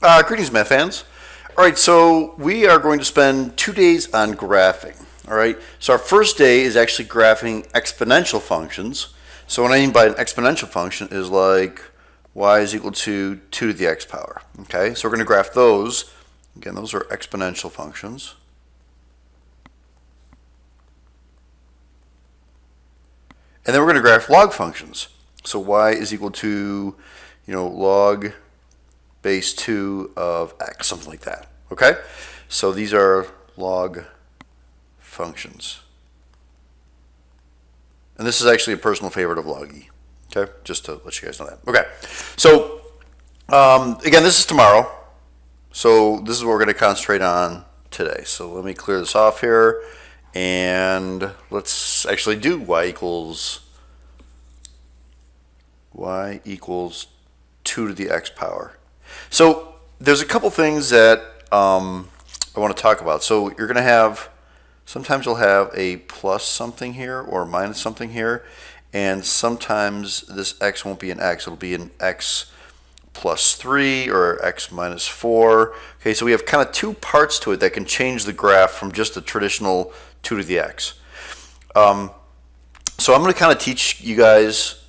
Greetings, math fans. All right, so we are going to spend 2 days on graphing. All right, so our first day is actually graphing exponential functions. So what I mean by an exponential function is like y is equal to 2 to the x power. Okay, so we're going to graph those. Again, those are exponential functions. And then we're going to graph log functions. So y is equal to, log base 2 of x, something like that. Okay? So these are log functions. And this is actually a personal favorite of log e. Okay? Just to let you guys know that. Okay. So, again, this is tomorrow. So this is what we're going to concentrate on today. So let me clear this off here. And let's actually do y equals 2 to the x power. So there's a couple things that I want to talk about. So you're going to have, sometimes you'll have a plus something here or minus something here, and sometimes this x won't be an x, it'll be an x plus 3 or x minus 4. Okay, so we have kind of two parts to it that can change the graph from just the traditional 2 to the x. So I'm going to kind of teach you guys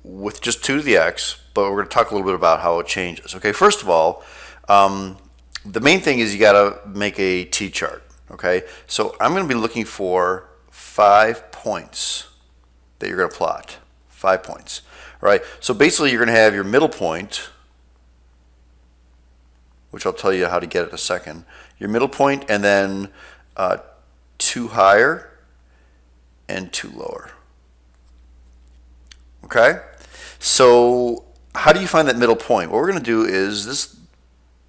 with just 2 to the x, but we're going to talk a little bit about how it changes. Okay, first of all, the main thing is you got to make a t-chart. Okay, so I'm going to be looking for 5 points that you're going to plot. 5 points. All right, so basically you're going to have your middle point, which I'll tell you how to get in a second. Your middle point, and then 2 higher and 2 lower. Okay, so how do you find that middle point? What we're going to do is this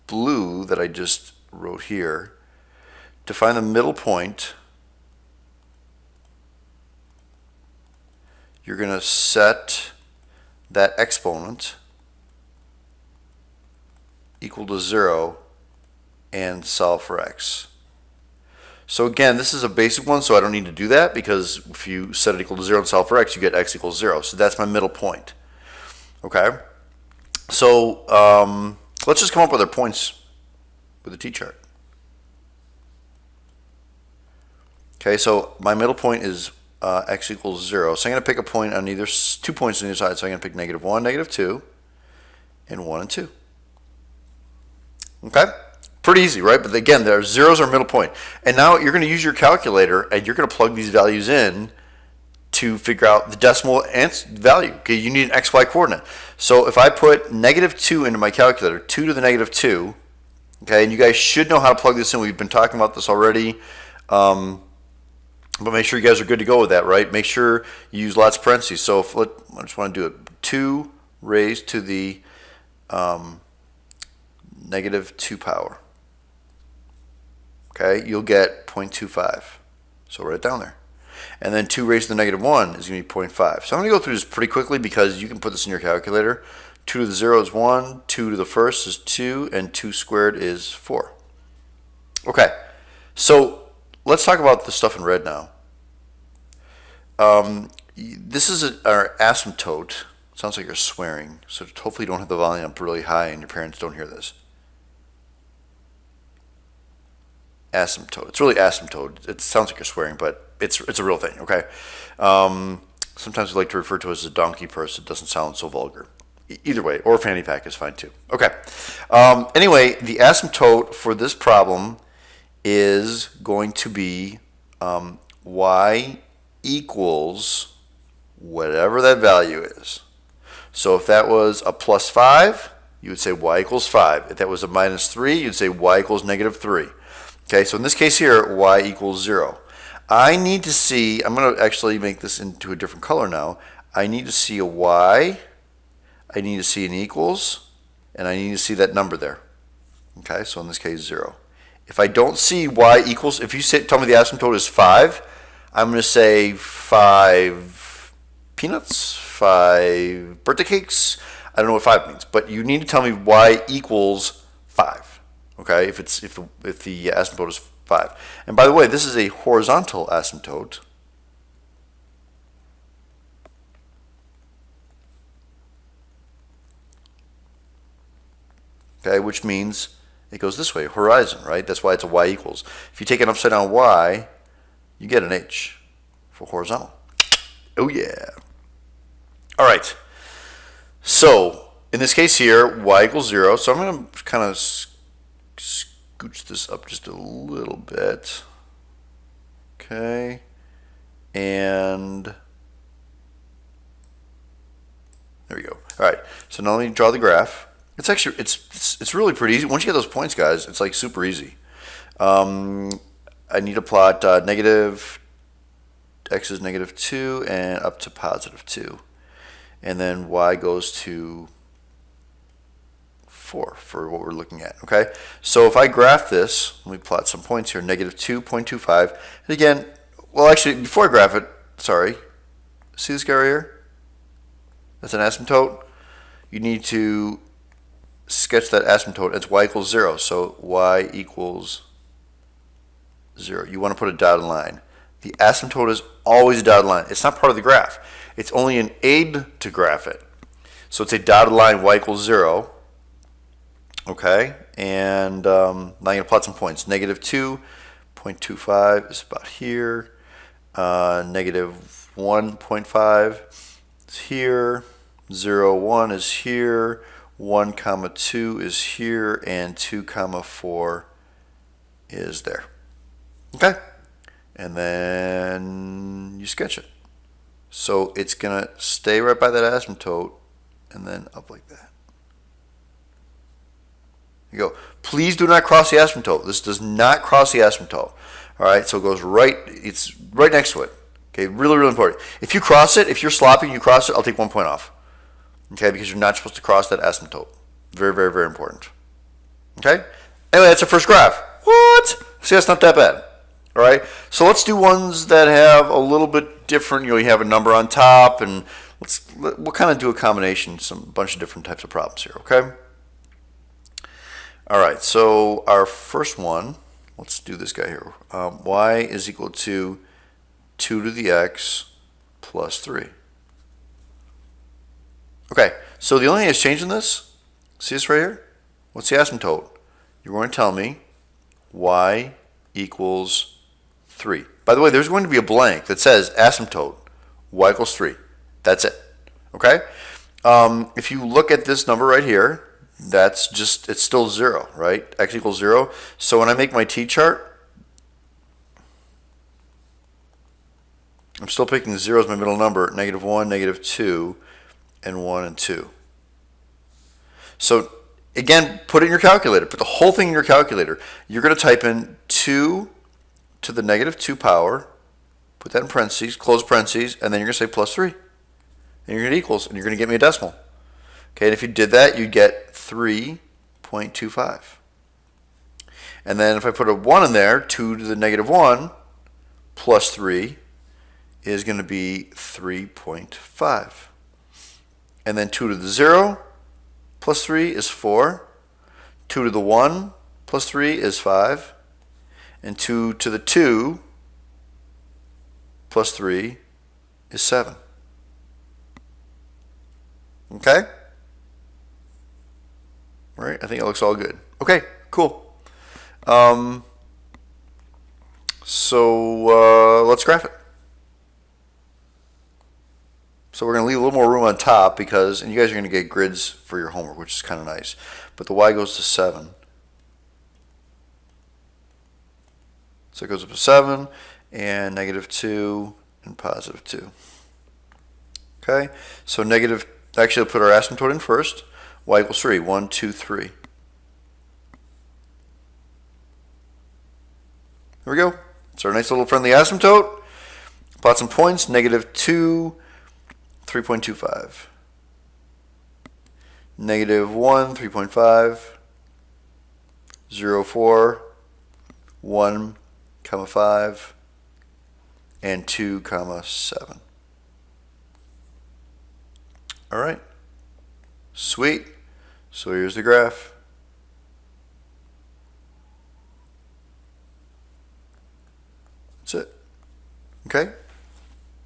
blue that I just wrote here, to find the middle point, you're going to set that exponent equal to 0 and solve for x. So again, this is a basic one, so I don't need to do that, because if you set it equal to 0 and solve for x, you get x equals 0. So that's my middle point. Okay? So let's just come up with our points with a t-chart. Okay, so my middle point is x equals 0. So I'm going to pick a point on either, 2 points on either side. So I'm going to pick -1, -2, and 1 and 2. Okay? Pretty easy, right? But again, their zeros are middle point. And now you're going to use your calculator and you're going to plug these values in to figure out the decimal value. Okay, you need an xy coordinate. So if I put -2 into my calculator, 2 to the -2, okay, and you guys should know how to plug this in. We've been talking about this already. But make sure you guys are good to go with that, right? Make sure you use lots of parentheses. So if, I just want to do it. 2 raised to the -2 power. Okay, you'll get 0.25. So write it down there. And then 2 raised to the -1 is going to be 0.5. So I'm going to go through this pretty quickly because you can put this in your calculator. 2 to the 0 is 1, 2 to the first is 2, and 2 squared is 4. Okay, so let's talk about the stuff in red now. This is our asymptote. Sounds like you're swearing, so hopefully you don't have the volume up really high and your parents don't hear this. Asymptote. It's really asymptote. It sounds like you're swearing, but it's a real thing, okay? Sometimes we like to refer to it as a donkey purse. It doesn't sound so vulgar. Either way, or fanny pack is fine too. Okay. Anyway, the asymptote for this problem is going to be y equals whatever that value is. So if that was a +5, you would say y equals 5. If that was a -3, you'd say y equals -3. Okay, so in this case here, y equals 0. I need to see, I'm going to actually make this into a different color now. I need to see a y, I need to see an equals, and I need to see that number there. Okay, so in this case, 0. If I don't see y equals, if you tell me the asymptote is 5, I'm going to say 5 peanuts, 5 birthday cakes. I don't know what 5 means, but you need to tell me y equals 5. Okay, if the asymptote is 5. And by the way, this is a horizontal asymptote. okay, which means it goes this way, horizon, right? That's why it's a y equals. If you take an upside down y, you get an h for horizontal. Oh yeah. All right. So in this case here, y equals 0. So I'm going to kind of scooch this up just a little bit. Okay. And there we go. All right. So now let me draw the graph. It's actually it's really pretty easy. Once you get those points, guys, it's like super easy. I need to plot negative x is -2 and up to +2, and then y goes to 4 for what we're looking at. Okay. So if I graph this, let me plot some points here. -2.25. And again, well, actually, before I graph it, sorry. See this guy right here? That's an asymptote. You need to sketch that asymptote as y equals 0. So y equals 0. You want to put a dotted line. The asymptote is always a dotted line. It's not part of the graph. It's only an aid to graph it. So it's a dotted line, y equals 0. Okay, and now I'm going to plot some points. -2.25 is about here. -1.5 is here. 0, 1 is here. 1, 2 is here, and 2, 4 is there. Okay, and then you sketch it. So it's going to stay right by that asymptote and then up like that. You go. Please do not cross the asymptote. This does not cross the asymptote. All right, so it goes right, it's right next to it. Okay, really, really important. If you cross it, if you're sloppy and you cross it, I'll take 1 point off. Okay, because you're not supposed to cross that asymptote. Very, very, very important. Okay? Anyway, that's our first graph. What? See, that's not that bad. All right? So let's do ones that have a little bit different. You know, you have a number on top, and we'll kind of do a combination, some bunch of different types of problems here, okay? All right, so our first one, let's do this guy here. Y is equal to 2 to the x plus 3. Okay, so the only thing that's changed in this, see this right here? What's the asymptote? You're going to tell me y equals 3. By the way, there's going to be a blank that says asymptote, y equals 3. That's it, okay? If you look at this number right here, that's just, it's still 0, right? X equals 0. So when I make my t-chart, I'm still picking 0 as my middle number, -1, -2, and 1 and 2. So again, put it in your calculator. Put the whole thing in your calculator. You're going to type in 2 to the -2 power, put that in parentheses, close parentheses, and then you're going to say plus 3. And you're going to equals, and you're going to get me a decimal. Okay, and if you did that, you'd get 3.25. And then if I put a 1 in there, 2 to the -1 plus 3 is going to be 3.5. And then 2 to the 0 plus 3 is 4. 2 to the 1 plus 3 is 5. And 2 to the 2 plus 3 is 7. Okay? All right, I think it looks all good. Okay, cool. So let's graph it. So we're going to leave a little more room on top because, and you guys are going to get grids for your homework, which is kind of nice. But the y goes to 7. So it goes up to 7 and -2 and +2. Okay, so negative, actually I'll put our asymptote in first. Y equals 3. 1, 2, 3. There we go. It's our nice little friendly asymptote. Plot some points. -2, 3.25. -1, 3.5. 0, 4. 1, 5. And 2, 7. All right. Sweet. So here's the graph. That's it. Okay.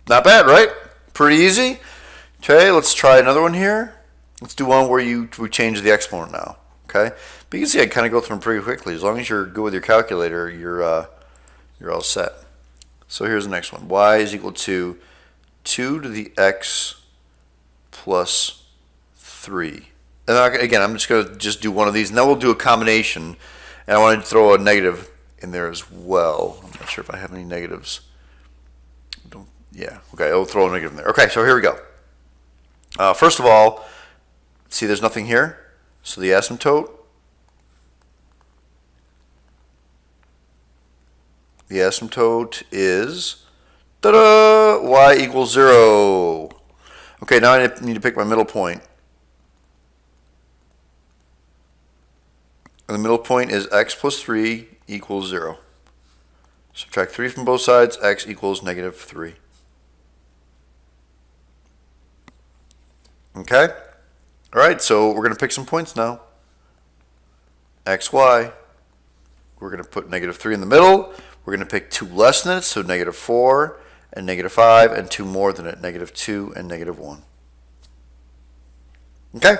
Not bad, right? Pretty easy. Okay, let's try another one here. Let's do one where we change the exponent now. Okay, but you can see I kind of go through them pretty quickly. As long as you're good with your calculator, you're all set. So here's the next one. Y is equal to 2 to the x plus 3. And again, I'm just going to just do one of these, and then we'll do a combination. And I want to throw a negative in there as well. I'm not sure if I have any negatives. Yeah, okay, I'll throw a negative in there. Okay, so here we go. First of all, see there's nothing here. So the asymptote is ta-da, y equals 0. Okay, now I need to pick my middle point. And the middle point is x plus 3 equals 0. Subtract 3 from both sides, x equals negative 3. Okay? All right, so we're going to pick some points now. X, y. We're going to put negative 3 in the middle. We're going to pick 2 less than it, so negative 4 and negative 5, and 2 more than it, negative 2 and negative 1. Okay?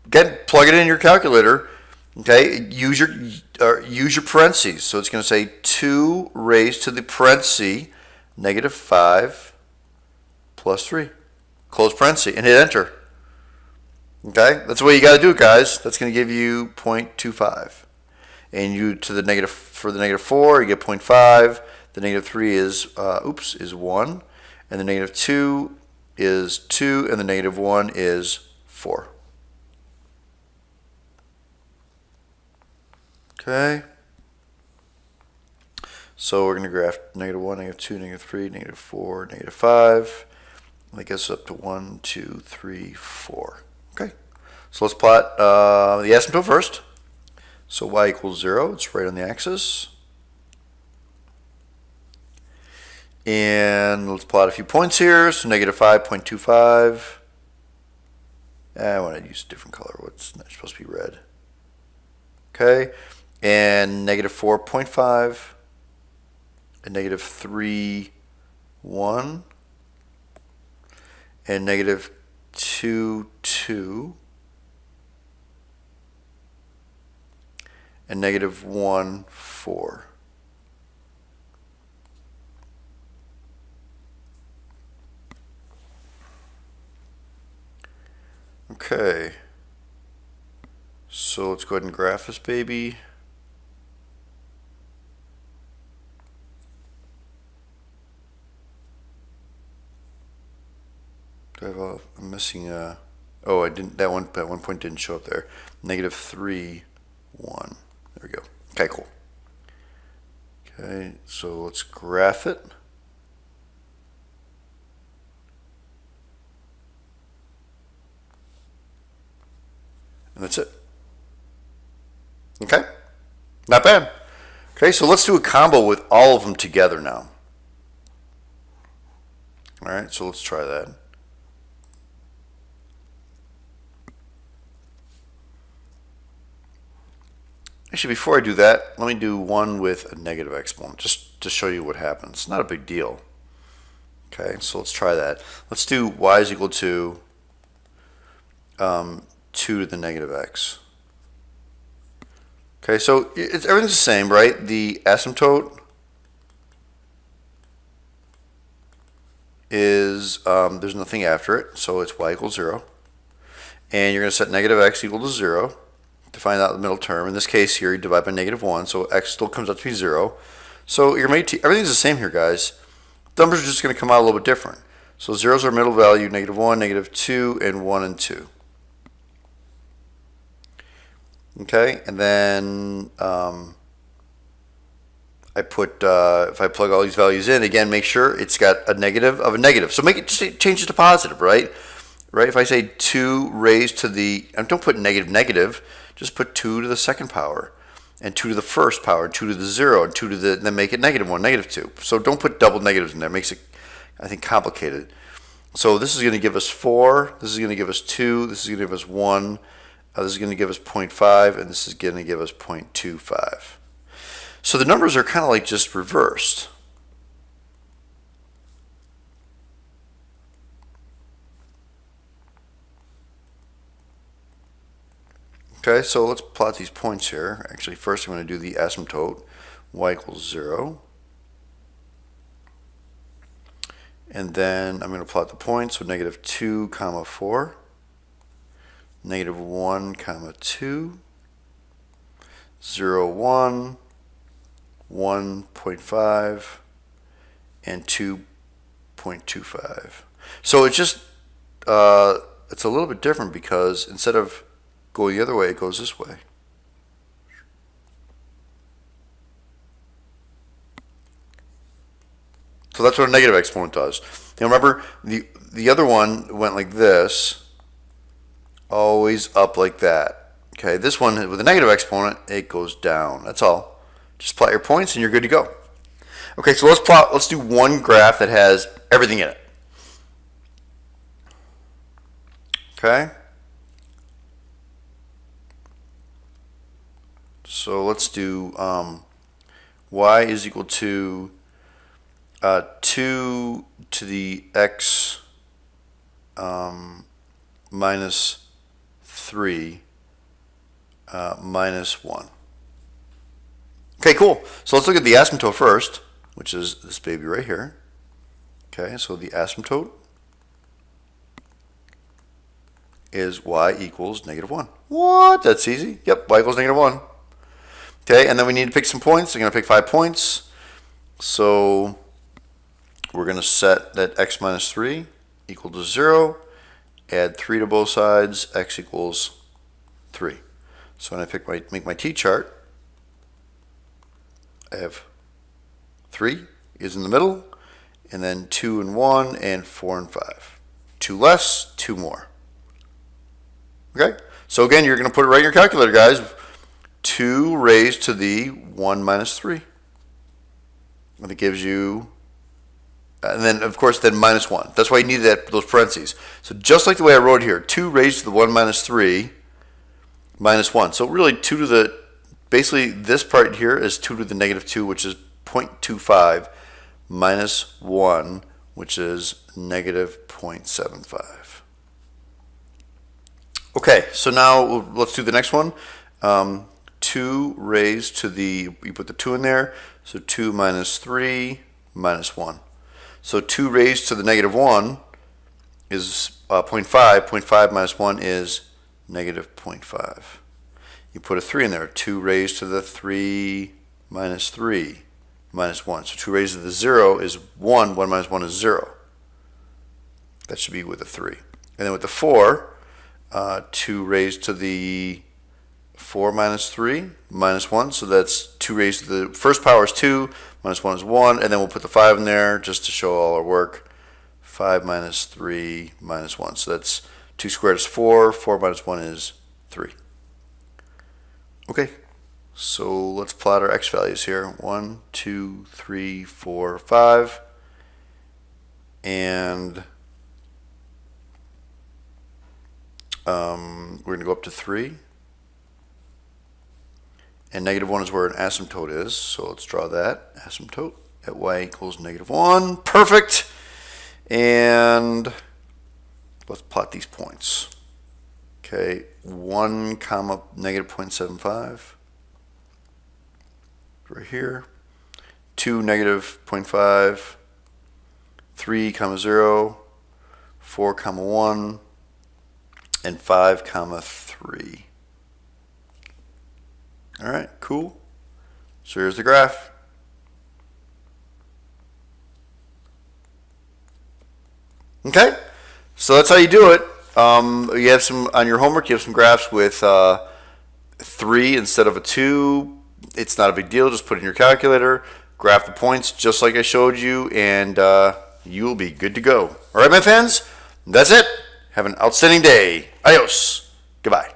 Again, plug it in your calculator. Okay? Use your parentheses. So it's going to say 2 raised to the parenthesis, negative 5 plus 3. Close parenthesis and hit enter. Okay? That's the way you got to do it, guys. That's going to give you 0.25. And you to the negative for the negative 4, you get 0.5. The negative 3 is 1, and the negative 2 is 2, and the negative 1 is 4. Okay. So we're going to graph negative 1, negative 2, negative 3, negative 4, negative 5. That gets up to 1, 2, 3, 4. Okay. So let's plot the asymptote first. So y equals 0. It's right on the axis. And let's plot a few points here. So negative 5.25. I want to use a different color. What's not supposed to be red? Okay. And negative 4.5. And negative 3, 1. And negative 2, 2. And negative 1, 4. Okay. So let's go ahead and graph this baby. Do I have I'm missing oh, I didn't, that one point didn't show up there. Negative 3, 1. There we go. Okay, cool. Okay, so let's graph it. And that's it. Okay, not bad. Okay, so let's do a combo with all of them together now. All right, so let's try that. Actually, before I do that, let me do one with a negative exponent, just to show you what happens. It's not a big deal. Okay, so let's try that. Let's do y is equal to 2 to the negative x. Okay, so everything's the same, right? The asymptote is, there's nothing after it, so it's y equals 0. And you're going to set negative x equal to 0 to find out the middle term. In this case here, you divide by negative 1, so x still comes out to be 0. So everything's the same here, guys. The numbers are just going to come out a little bit different. So 0 is our middle value, negative 1, negative 2, and 1 and 2. Okay, and then I put, if I plug all these values in, again, make sure it's got a negative of a negative. So just change it to positive, right? Right, if I say 2 raised to the, and don't put negative negative, just put 2 to the second power, and 2 to the first power, 2 to the 0, and 2 to the, then make it negative 1, negative 2. So don't put double negatives in there. It makes it, I think, complicated. So this is going to give us 4, this is going to give us 2, this is going to give us 1, this is going to give us 0.5, and this is going to give us 0.25. So the numbers are kind of like just reversed. Okay, so let's plot these points here. Actually, first I'm going to do the asymptote, y equals 0. And then I'm going to plot the points, so negative 2, comma 4, negative 1, comma 2, 0, 1, 1.5, and 2.25. So it's just, it's a little bit different because instead of going the other way, it goes this way. So that's what a negative exponent does. Now remember, the other one went like this, always up like that. Okay, this one with a negative exponent, it goes down. That's all. Just plot your points and you're good to go. Okay, so let's do one graph that has everything in it. Okay. So let's do y is equal to 2 to the x minus 3 minus 1. Okay, cool. So let's look at the asymptote first, which is this baby right here. Okay, so the asymptote is y equals negative 1. What? That's easy. Yep, y equals negative 1. Okay, and then we need to pick some points. I'm going to pick 5 points. So we're going to set that x minus 3 equal to 0. Add 3 to both sides. X equals 3. So when I make my t-chart, I have 3 is in the middle, and then 2 and 1, and 4 and 5. 2 less, 2 more. Okay? So again, you're going to put it right in your calculator, guys. 2 raised to the 1 minus 3. And it gives you, and then of course, then minus 1. That's why you need those parentheses. So just like the way I wrote here, 2 raised to the 1 minus 3 minus 1. So really 2 to the, basically this part here is 2 to the negative 2, which is 0.25, minus 1, which is negative 0.75. Okay, so now let's do the next one. 2 raised to the, you put the 2 in there, so 2 minus 3 minus 1. So 2 raised to the negative 1 is 0.5. 0.5 minus 1 is negative 0.5. You put a 3 in there. 2 raised to the 3 minus 3 minus 1. So 2 raised to the 0 is 1. 1 minus 1 is 0. That should be with a 3. And then with the 4, 2 raised to the 4 minus 3 minus 1. So that's 2 raised to the first power is 2, minus 1 is 1. And then we'll put the 5 in there just to show all our work. 5 minus 3 minus 1. So that's 2 squared is 4. 4 minus 1 is 3. Okay, so let's plot our x values here. 1, 2, 3, 4, 5. And we're going to go up to 3. And negative 1 is where an asymptote is. So let's draw that asymptote at y equals negative 1. Perfect. And let's plot these points. Okay, 1 comma negative 0.75 right here. 2 negative 0.5. 3 comma 0. 4 comma 1. And 5 comma 3. All right, cool. So here's the graph. Okay, so that's how you do it. You have some on your homework. You have some graphs with 3 instead of a 2. It's not a big deal. Just put it in your calculator, graph the points just like I showed you, and you will be good to go. All right, my friends, that's it. Have an outstanding day. Adios. Goodbye.